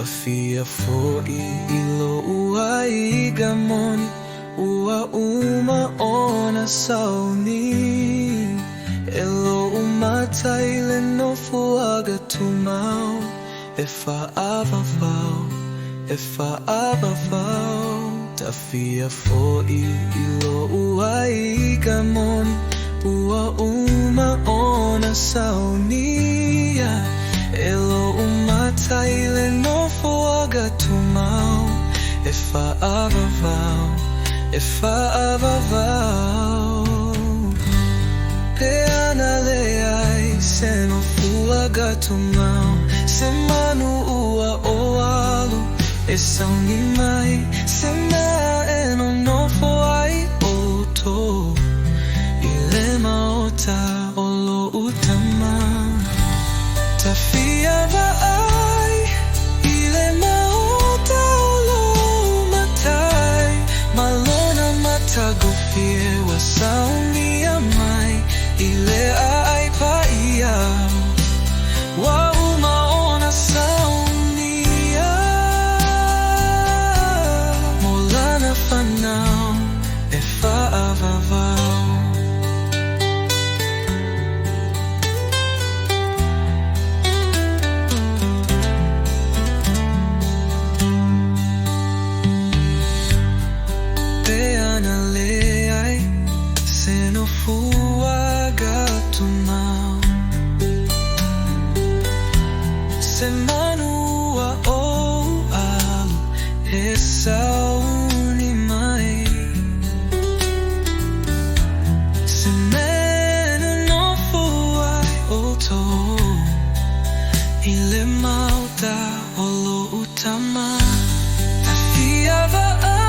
Tafia fo'i ilo ua Aiga Moni ua uma ona sauni Elo umatai le nofu aga tumau E whaavavau, e whaavavau Tafia fo'i ilo ua Aiga Moni ua uma ona sauni Elo umatai le nofu aga tumau E whaavavau, e whaavavau Pe ana le ai se nofu aga tumau Se manu ua o alu e sauni mai Se mea e no nofu ai o to I le maota o lo utama Tafia vai I le maota o lo matai Malona matagofie wa sauni a mai I le ai pa ia Wa uma ona saunia Molana whanau e whaavavau Se manua o alu e sauni mai Se mena no fuai o to I le mauta o lo utama Tafia vai